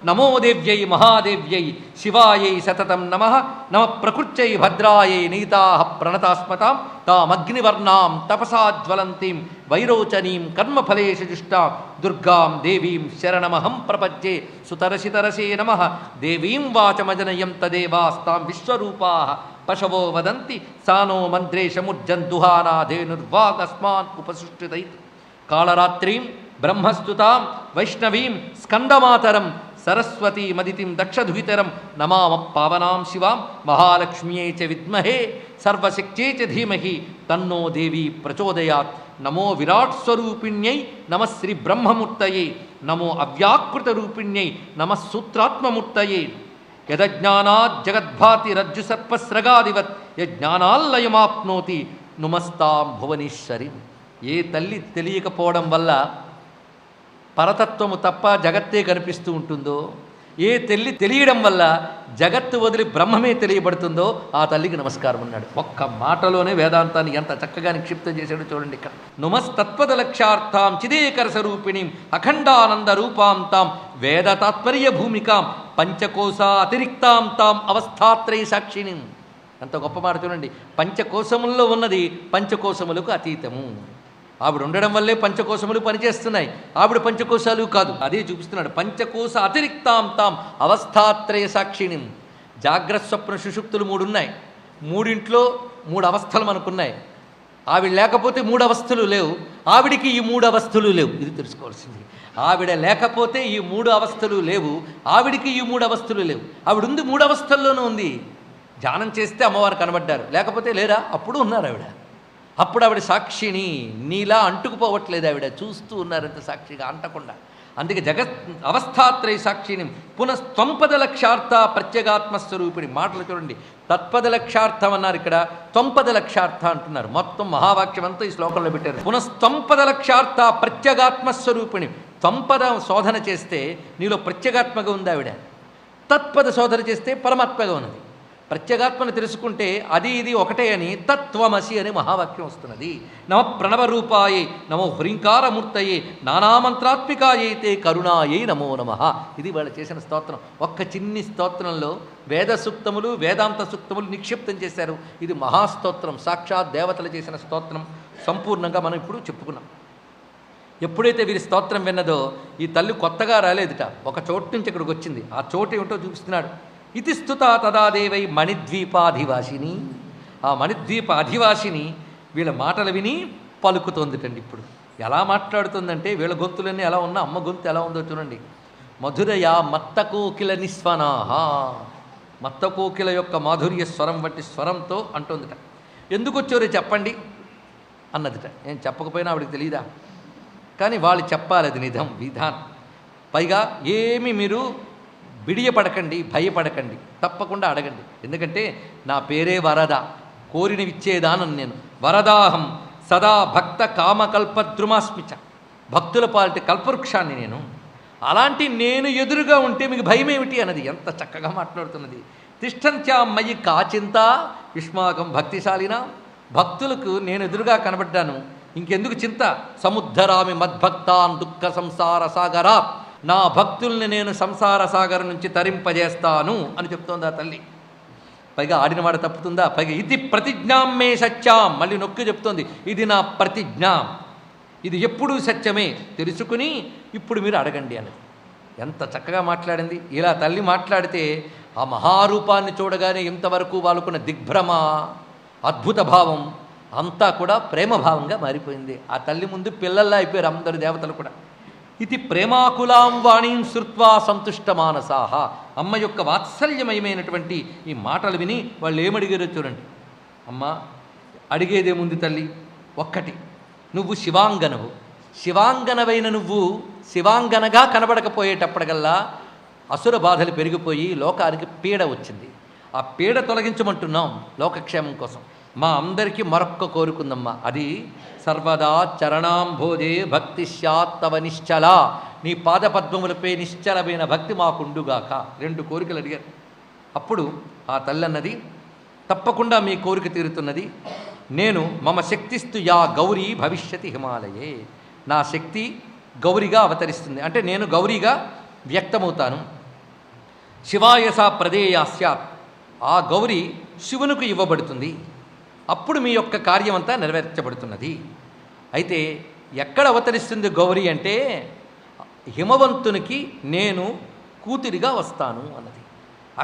నమో దేవ్యై మహాదేవ్యై శివాయై సతతం నమః నమ ప్రకృత్యై భద్రాయై నీతాః ప్రణతాస్మతాం తామగ్నివర్ణాం తపసా జ్వలంతీం వైరోచనీం కర్మఫలేషు జుష్టాం దుర్గాం దేవీం శరణమహం ప్రపద్యే సుతరసితరసే నమః దేవీం వాచమజనయం తదేవాస్తాం విశ్వరూపాః పశవో వదంతి సానో మంత్రేశముర్జంతుహానాధేనుర్వాగస్మాన్ ఉపసృష్టితైతి కాళరాత్రీం బ్రహ్మస్తుతాం వైష్ణవీం స్కందమాతరం సరస్వతీమదితిం దక్షధుహితరం నమామ పావనాం శివాం మహాలక్ష్మ్యై చ విద్మహే సర్వశక్త్యై చ ధీమహి తన్నో దేవీ ప్రచోదయాత్ నమో విరాట్ స్వరూపిణ్యై నమః శ్రీ బ్రహ్మమూర్తయే నమో అవ్యాకృతరూపిణ్యై నమః సూత్రాత్మమూర్తయే యదజ్ఞానాత్ జగద్భాతి రజ్జుసర్పస్రగాదివత్ యజ్ఞానాల్లయమాప్నోతి నుమస్తాం భువనేశ్వరి. ఏ తల్లి తెలియకపోవడం వల్ల పరతత్వము తప్ప జగత్తే కనిపిస్తూ ఉంటుందో, ఏ తల్లి తెలియడం వల్ల జగత్తు వదిలి బ్రహ్మమే తెలియబడుతుందో ఆ తల్లికి నమస్కారం అన్నాడు. ఒక్క మాటలోనే వేదాంతాన్ని ఎంత చక్కగా నిక్షిప్తం చేశాడో చూడండి ఇక్కడ. నుమస్తత్పద లక్ష్యార్థాం చిదేకర స్వరూపిణీం అఖండానంద రూపాం తాం వేద తాత్పర్య భూమికాం పంచకోశ అతిరిక్తాం తాం అవస్థాత్రయ సాక్షిణీం. అంత గొప్ప మాట చూడండి. పంచకోశముల్లో ఉన్నది పంచకోశములకు అతీతము. ఆవిడ ఉండడం వల్లే పంచకోశములు పనిచేస్తున్నాయి, ఆవిడ పంచకోశాలు కాదు. అదే చూపిస్తున్నాడు. పంచకోశ అతిరిక్తాం తాం అవస్థాత్రయ సాక్షిణిం. జాగ్రత్త స్వప్న సుషుప్తులు 3 ఉన్నాయి. 3 అవస్థలు మనకున్నాయి. ఆవిడ లేకపోతే 3 అవస్థలు లేవు, ఆవిడికి ఈ 3 అవస్థలు లేవు. ఇది తెలుసుకోవాల్సింది. ఆవిడ లేకపోతే ఈ 3 అవస్థలు లేవు, ఆవిడికి ఈ 3 అవస్థలు లేవు. ఆవిడ ఉంది 3 అవస్థల్లోనూ ఉంది. ధ్యానం చేస్తే అమ్మవారు కనబడ్డారు, లేకపోతే లేరా? అప్పుడు ఉన్నారు ఆవిడ. అప్పుడు ఆవిడ సాక్షిని. నీలా అంటుకుపోవట్లేదు, ఆవిడ చూస్తూ ఉన్నారంత సాక్షిగా అంటకుండా. అందుకే జగత్ అవస్థాత్రయ సాక్షిని పునఃస్త్వంపద లక్ష్యార్థ ప్రత్యేగాత్మస్వరూపిణి. మాటలు చూడండి. తత్పద లక్ష్యార్థం అన్నారు, ఇక్కడ త్వంపద లక్ష్యార్థ అంటున్నారు. మొత్తం మహావాక్యం అంతా ఈ శ్లోకంలో పెట్టారు. పునఃస్త్వంపద లక్ష్యార్థ ప్రత్యేగాత్మస్వరూపిణి. త్వంపద శోధన చేస్తే నీలో ప్రత్యేగాత్మగా ఉంది ఆవిడ, తత్పద శోధన చేస్తే పరమాత్మగా ఉన్నది. ప్రత్యేగాత్మను తెలుసుకుంటే అది ఇది ఒకటే అని తత్వమసి అనే మహావాక్యం వస్తున్నది. నమ ప్రణవరూపాయే నమో హ్రీంకారమూర్తయే నానామంత్రాత్మికాయైతే కరుణాయై నమో నమః. ఇది వాళ్ళు చేసిన స్తోత్రం. ఒక్క చిన్ని స్తోత్రంలో వేద సూక్తములు వేదాంత సూక్తములు నిక్షిప్తం చేశారు. ఇది మహాస్తోత్రం, సాక్షాత్ దేవతలు చేసిన స్తోత్రం. సంపూర్ణంగా మనం ఇప్పుడు చెప్పుకున్నాం. ఎప్పుడైతే వీరి స్తోత్రం విన్నదో ఈ తల్లి కొత్తగా రాలేదుట, ఒక చోటు నుంచి ఇక్కడికి వచ్చింది. ఆ చోటు ఏమిటో చూపిస్తున్నాడు. ఇది స్థుత తదాదేవై మణిద్వీపాధివాసిని. ఆ మణిద్వీప అధివాసిని వీళ్ళ మాటలు విని పలుకుతోందిటండి. ఇప్పుడు ఎలా మాట్లాడుతుందంటే వీళ్ళ గొంతులన్నీ ఎలా ఉన్నా అమ్మ గొంతు ఎలా ఉందో చూడండి. మధురయ మత్తకోకిల నిస్వనాహ. మత్తకోకిల యొక్క మాధుర్య స్వరం వంటి స్వరంతో అంటుందిట. ఎందుకు వచ్చారో చెప్పండి అన్నదిట. నేను చెప్పకపోయినా ఆవిడకి తెలియదా? కానీ వాళ్ళు చెప్పాలి, అది నిజం విధానం. పైగా ఏమి మీరు బిడియపడకండి, భయపడకండి, తప్పకుండా అడగండి. ఎందుకంటే నా పేరే వరద, కోరినవిచ్చేదానని నేను. వరదాహం సదా భక్త కామకల్పద్రుమాస్మిచ. భక్తుల పాలిటి కల్పవృక్షాన్ని నేను. అలాంటి నేను ఎదురుగా ఉంటే మీకు భయమేమిటి అన్నది. ఎంత చక్కగా మాట్లాడుతున్నది. తిష్టంత్యాం మయి కాచింత యుష్మాకం భక్తిశాలినా. భక్తులకు నేను ఎదురుగా కనబడ్డాను, ఇంకెందుకు చింత. సముద్ధరామి మద్భక్తాన్ దుఃఖ సంసార సాగరా. నా భక్తుల్ని నేను సంసార సాగరం నుంచి తరింపజేస్తాను అని చెప్తోంది ఆ తల్లి. పైగా ఆడినవాడ తప్పుతుందా? పైగా ఇది ప్రతిజ్ఞాం మే సత్యాం. మళ్ళీ నొక్కి చెప్తోంది, ఇది నా ప్రతిజ్ఞ, ఇది ఎప్పుడూ సత్యమే, తెలుసుకుని ఇప్పుడు మీరు అడగండి అన్నది. ఎంత చక్కగా మాట్లాడింది. ఇలా తల్లి మాట్లాడితే ఆ మహారూపాన్ని చూడగానే ఇంతవరకు వాళ్ళకున్న దిగ్భ్రమ, అద్భుత భావం అంతా కూడా ప్రేమభావంగా మారిపోయింది. ఆ తల్లి ముందు పిల్లల్లా అయిపోయారు అందరు దేవతలు కూడా. ఇది ప్రేమాకులాం వాణీం శృత్వా సంతుష్ట మానసాహ. అమ్మ యొక్క వాత్సల్యమయమైనటువంటి ఈ మాటలు విని వాళ్ళు ఏమడిగారో చూడండి. అమ్మ అడిగేదేముంది తల్లి? ఒక్కటి, నువ్వు శివాంగనవు. శివాంగనవైన నువ్వు శివాంగనగా కనబడకపోయేటప్పటికల్లా అసుర బాధలు పెరిగిపోయి లోకానికి పీడ వచ్చింది. ఆ పీడ తొలగించమంటున్నాం లోకక్షేమం కోసం. మా అందరికీ మరొక్క కోరుకుందమ్మా, అది సర్వదా చరణాంభోజే భక్తి శాత్తవ నిశ్చల. నీ పాదపద్మములపై నిశ్చలమైన భక్తి మాకుండుగాక. 2 కోరికలు అడిగారు. అప్పుడు ఆ తల్లి అన్నది, తప్పకుండా మీ కోరిక తీరుతున్నది. నేను మమ శక్తిస్తు యా గౌరీ భవిష్యతి హిమాలయే. నా శక్తి గౌరిగా అవతరిస్తుంది, అంటే నేను గౌరీగా వ్యక్తమవుతాను. శివాయ సా ప్రదేయా స్యాత్, ఆ గౌరి శివునికి ఇవ్వబడుతుంది. అప్పుడు మీ యొక్క కార్యమంతా నెరవేర్చబడుతున్నది. అయితే ఎక్కడ అవతరిస్తుంది గౌరి అంటే హిమవంతునికి నేను కూతురిగా వస్తాను అన్నది.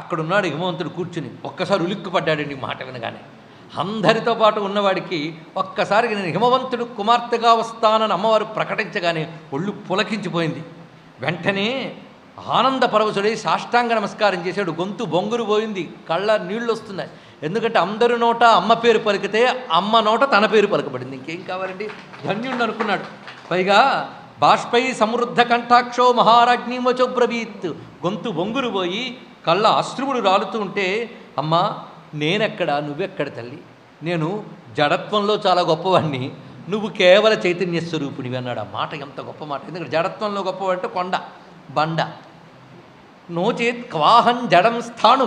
అక్కడున్నాడు హిమవంతుడు కూర్చుని ఒక్కసారి ఉలిక్కుపడ్డాడండి మాట వినగానే. అందరితో పాటు ఉన్నవాడికి ఒక్కసారి నేను హిమవంతుడు కుమార్తెగా వస్తానని అమ్మవారు ప్రకటించగానే ఒళ్ళు పులకించిపోయింది. వెంటనే ఆనంద పరవశుడై సాష్టాంగ నమస్కారం చేశాడు. గొంతు బొంగురు పోయింది, కళ్ళ నీళ్లు వస్తున్నాయి. ఎందుకంటే అందరి నోట అమ్మ పేరు పలికితే అమ్మ నోట తన పేరు పలకబడింది. ఇంకేం కావాలండి, ధన్యుడు అనుకున్నాడు. పైగా బాష్పై సమృద్ధ కంఠాక్షో మహారాజ్ఞీమచో బ్రవీత్, గొంతు బొంగురు పోయి కళ్ళ అశ్రువులు రాలుతూ ఉంటే, అమ్మ నేనెక్కడ నువ్వెక్కడ తల్లి, నేను జడత్వంలో చాలా గొప్పవాడిని, నువ్వు కేవల చైతన్య స్వరూపునివి అన్నాడు. ఆ మాట ఎంత గొప్ప మాట. ఎందుకంటే జడత్వంలో గొప్పవంటే కొండ బండ. నోచేత్ క్వాహం జడం స్థాణు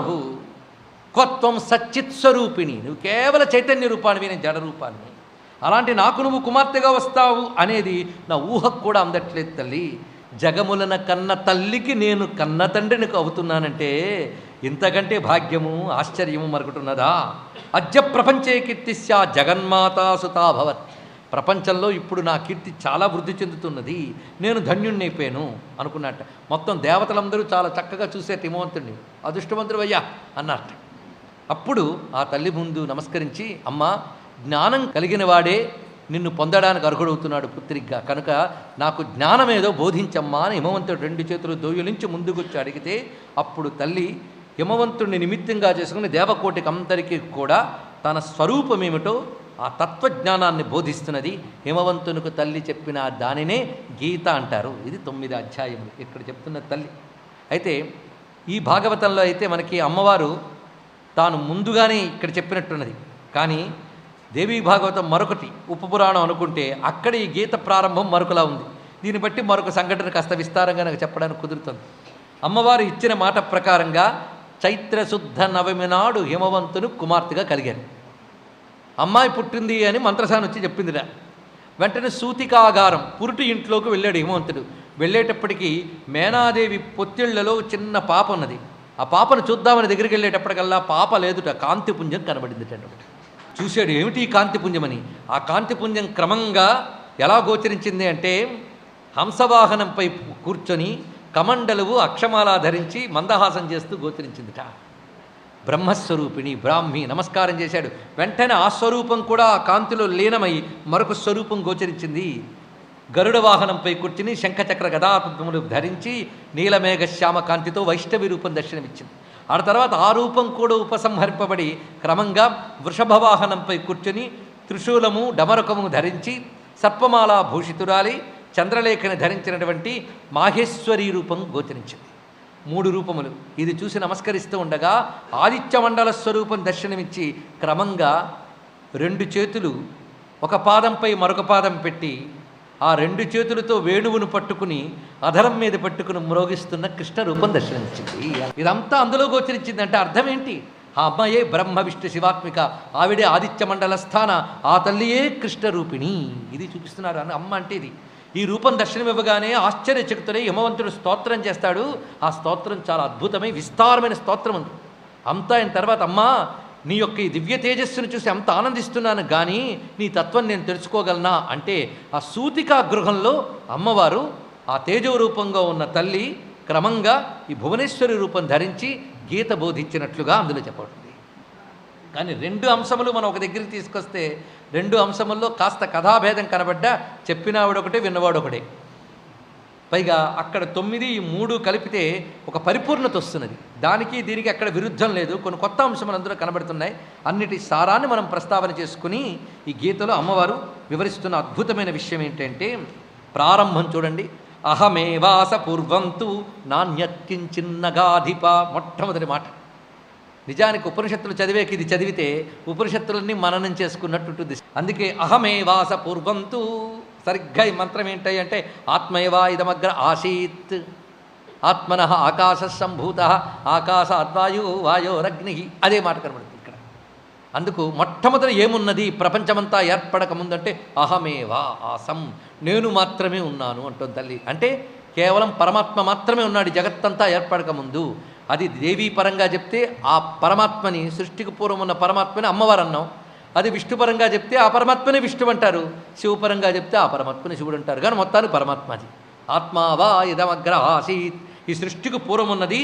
క్వత్వం సచ్చిత్ స్వరూపిణి, నువ్వు కేవల చైతన్య రూపానివి, నేను జడ రూపాన్ని. అలాంటి నాకు నువ్వు కుమార్తెగా వస్తావు అనేది నా ఊహకు కూడా అందట్లేదు తల్లి. జగములన కన్న తల్లికి నేను కన్న తండ్రిని అవుతున్నానంటే ఇంతకంటే భాగ్యము ఆశ్చర్యము మరొకటున్నదా? అద్య ప్రపంచే కీర్తిస్యా జగన్మాతా సుతాభవత్, ప్రపంచంలో ఇప్పుడు నా కీర్తి చాలా వృద్ధి చెందుతున్నది, నేను ధన్యుణ్ణైపోయాను అనుకున్నట్ట. మొత్తం దేవతలందరూ చాలా చక్కగా చూసే హిమవంతుడిని, అదృష్టవంతుడు అయ్యా అన్నట్ట. అప్పుడు ఆ తల్లి ముందు నమస్కరించి, అమ్మ జ్ఞానం కలిగిన వాడే నిన్ను పొందడానికి అర్హుడవుతున్నాడు పుత్రిగా, కనుక నాకు జ్ఞానమేదో బోధించమ్మా అని హిమవంతుడు 2 చేతులు దోయులించి ముందుకొచ్చి అడిగితే, అప్పుడు తల్లి హిమవంతుడిని నిమిత్తంగా చేసుకుని దేవకోటికి అందరికీ కూడా తన స్వరూపమేమిటో ఆ తత్వజ్ఞానాన్ని బోధిస్తున్నది. హిమవంతునికి తల్లి చెప్పిన దానినే గీత అంటారు. ఇది 9 అధ్యాయములు ఇక్కడ చెప్తున్న తల్లి. అయితే ఈ భాగవతంలో అయితే మనకి అమ్మవారు తాను ముందుగానే ఇక్కడ చెప్పినట్టున్నది. కానీ దేవీ భాగవతం మరొకటి, ఉపపురాణం అనుకుంటే అక్కడ ఈ గీత ప్రారంభం మరొకలా ఉంది. దీన్ని బట్టి మరొక సంఘటన కాస్త విస్తారంగా నాకు చెప్పడానికి కుదురుతుంది. అమ్మవారు ఇచ్చిన మాట ప్రకారంగా చైత్రశుద్ధ నవమి నాడు హిమవంతుని కుమార్తెగా కలిగారు. అమ్మాయి పుట్టింది అని మంత్రసాని వచ్చి చెప్పిందిరా. వెంటనే సూతికాగారం పురుటి ఇంట్లోకి వెళ్ళాడు హిమవంతుడు. వెళ్ళేటప్పటికీ మేనాదేవి పొత్తిళ్లలో చిన్న పాప ఉన్నది. ఆ పాపను చూద్దామని దగ్గరికి వెళ్ళేటప్పటికల్లా పాప లేదుట, కాంతిపుంజం కనబడింది. చూశాడు, ఏమిటి ఈ కాంతిపుంజమని. ఆ కాంతిపుంజం క్రమంగా ఎలా గోచరించింది అంటే, హంసవాహనంపై కూర్చొని కమండలువు అక్షమాల ధరించి మందహాసం చేస్తూ గోచరించిందిట. బ్రహ్మస్వరూపిణి బ్రాహ్మి నమస్కారం చేశాడు. వెంటనే ఆ స్వరూపం కూడా ఆ కాంతిలో లీనమై మరొక స్వరూపం గోచరించింది. గరుడ వాహనంపై కూర్చుని శంఖచక్ర గదాపద్మములు ధరించి నీలమేఘ శ్యామ కాంతితో వైష్ణవి రూపం దర్శనమిచ్చింది. ఆ తర్వాత ఆ రూపం కూడా ఉపసంహరింపబడి క్రమంగా వృషభవాహనంపై కూర్చొని త్రిశూలము డమరకము ధరించి సర్పమాలా భూషితురాలి చంద్రలేఖని ధరించినటువంటి మాహేశ్వరీ రూపం గోచరించింది. 3 రూపములు. ఇది చూసి నమస్కరిస్తూ ఉండగా ఆదిత్యమండల స్వరూపం దర్శనమిచ్చి క్రమంగా 2 చేతులు ఒక పాదంపై మరొక పాదం పెట్టి ఆ 2 చేతులతో వేణువును పట్టుకుని అధరం మీద పట్టుకుని మ్రోగిస్తున్న కృష్ణ రూపం దర్శనమిచ్చింది. ఇదంతా అందులో గోచరించింది. అంటే అర్థం ఏంటి? ఆ అమ్మాయే బ్రహ్మ విష్ణు శివాత్మిక, ఆవిడే ఆదిత్యమండల స్థాన, ఆ తల్లియే కృష్ణ రూపిణి. ఇది చూపిస్తున్నారు అని అమ్మ అంటే ఇది. ఈ రూపం దర్శనం ఇవ్వగానే ఆశ్చర్యచకితుడై హిమవంతుడు స్తోత్రం చేస్తాడు. ఆ స్తోత్రం చాలా అద్భుతమై విస్తారమైన స్తోత్రం ఉంది. అంతా అయిన తర్వాత, అమ్మా నీ యొక్క ఈ దివ్య తేజస్సును చూసి అంత ఆనందిస్తున్నాను, కానీ నీ తత్వం నేను తెలుసుకోగలనా అంటే, ఆ సూతికా గృహంలో అమ్మవారు ఆ తేజో రూపంగా ఉన్న తల్లి క్రమంగా ఈ భువనేశ్వరి రూపం ధరించి గీత బోధించినట్లుగా అందులో చెప్పబడింది. కానీ 2 అంశములు మనం ఒక దగ్గరికి తీసుకొస్తే 2 అంశముల్లో కాస్త కథాభేదం కనబడ్డా చెప్పినవాడొకటే విన్నవాడొకటే. పైగా అక్కడ 9 ఈ 3 కలిపితే ఒక పరిపూర్ణత వస్తున్నది. దానికి దీనికి అక్కడ విరుద్ధం లేదు. కొన్ని కొత్త అంశములు అందులో కనబడుతున్నాయి. అన్నిటి సారాన్ని మనం ప్రస్తావన చేసుకుని ఈ గీతలో అమ్మవారు వివరిస్తున్న అద్భుతమైన విషయం ఏంటంటే, ప్రారంభం చూడండి. అహమేవాస పూర్వంతు నాణ్యత్కించిన్నగాధిప, మొట్టమొదటి మాట. నిజానికి ఉపనిషత్తులు చదివేకి ఇది చదివితే ఉపనిషత్తులన్నీ మననం చేసుకున్నట్టుంటుంది. అందుకే అహమేవాస పూర్వంతు. సరిగ్గా ఈ మంత్రం ఏంటి అంటే, ఆత్మైవా ఇదమగ్ర ఆసీత్, ఆత్మన ఆకాశ సంభూత, ఆకాశాద్వాయు వాయోరగ్ని, అదే మాట కనబడుతుంది ఇక్కడ. అందుకు మొట్టమొదటి ఏమున్నది ప్రపంచమంతా ఏర్పడక ముందంటే అహమేవా ఆసం, నేను మాత్రమే ఉన్నాను అంటుంది తల్లి. అంటే కేవలం పరమాత్మ మాత్రమే ఉన్నాడు జగత్తంతా ఏర్పడక ముందు. అది దేవీ పరంగా చెప్తే ఆ పరమాత్మని, సృష్టికి పూర్వం ఉన్న పరమాత్మని అమ్మవారు అన్నాం. అది విష్ణుపరంగా చెప్తే ఆ పరమాత్మని విష్ణువు అంటారు, శివపరంగా చెప్తే ఆ పరమాత్మని శివుడు అంటారు. కానీ మొత్తానికి పరమాత్మ అది. ఆత్మావా ఇదమగ్ర ఆసీత్, ఈ సృష్టికి పూర్వం ఉన్నది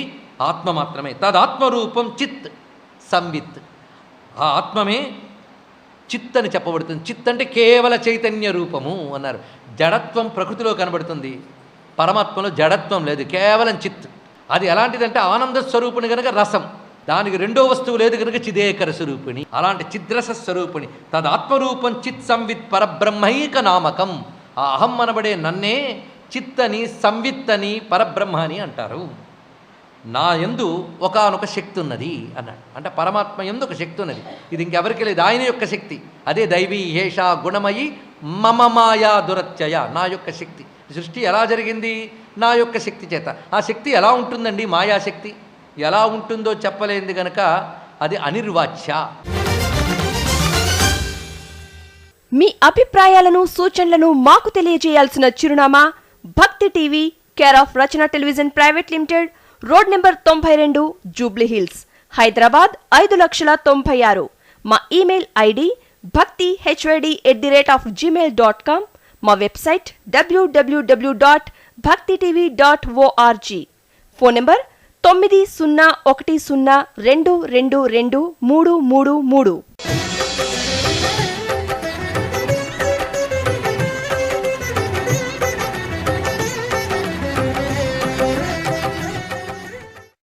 ఆత్మ మాత్రమే. తదాత్మరూపం చిత్ సంవిత్, ఆ ఆత్మమే చిత్ అని చెప్పబడుతుంది. చిత్ అంటే కేవల చైతన్య రూపము అన్నారు. జడత్వం ప్రకృతిలో కనబడుతుంది, పరమాత్మలో జడత్వం లేదు, కేవలం చిత్. అది ఎలాంటిదంటే ఆనంద స్వరూపిణి కనుక రసం, దానికి రెండో వస్తువు లేదు కనుక చిదేకర స్వరూపిణి, అలాంటి చిద్రస స్వరూపిణి. తదాత్మరూపం చిత్ సంవిత్ పరబ్రహ్మైక నామకం. ఆ అహం అనబడే నన్నే చిత్ అని, సంవిత్ అని, పరబ్రహ్మ అని అంటారు. నా యందు ఒకానొక శక్తి ఉన్నది అన్నాడు. అంటే పరమాత్మ యందు ఒక శక్తి ఉన్నది, ఇది ఇంకెవరికి లేదు, ఆయన యొక్క శక్తి. అదే దైవీ హేష గుణమయి మమ మాయా దురత్యయ, నా యొక్క శక్తి. సృష్టి ఎలా జరిగింది? నా యొక్క శక్తి చేత. ఆ శక్తి ఎలా ఉంటుందండి? మాయాశక్తి ఎలా ఉంటుందో చెప్పలేంది గనక అది అనిర్వాచ్య. మీ అభిప్రాయాలను, సూచనలను మాకు తెలియజేయాల్సిన చిరునామా భక్తి TV, care of Rachana television private limited, road number 92, Jubilee hills, Hyderabad 5,96,000. మా ఇమెయిల్ ఐడి bhakti@gmail.com. మా వెబ్సైట్ www.bhaktitv.org. Phone number 901012223333.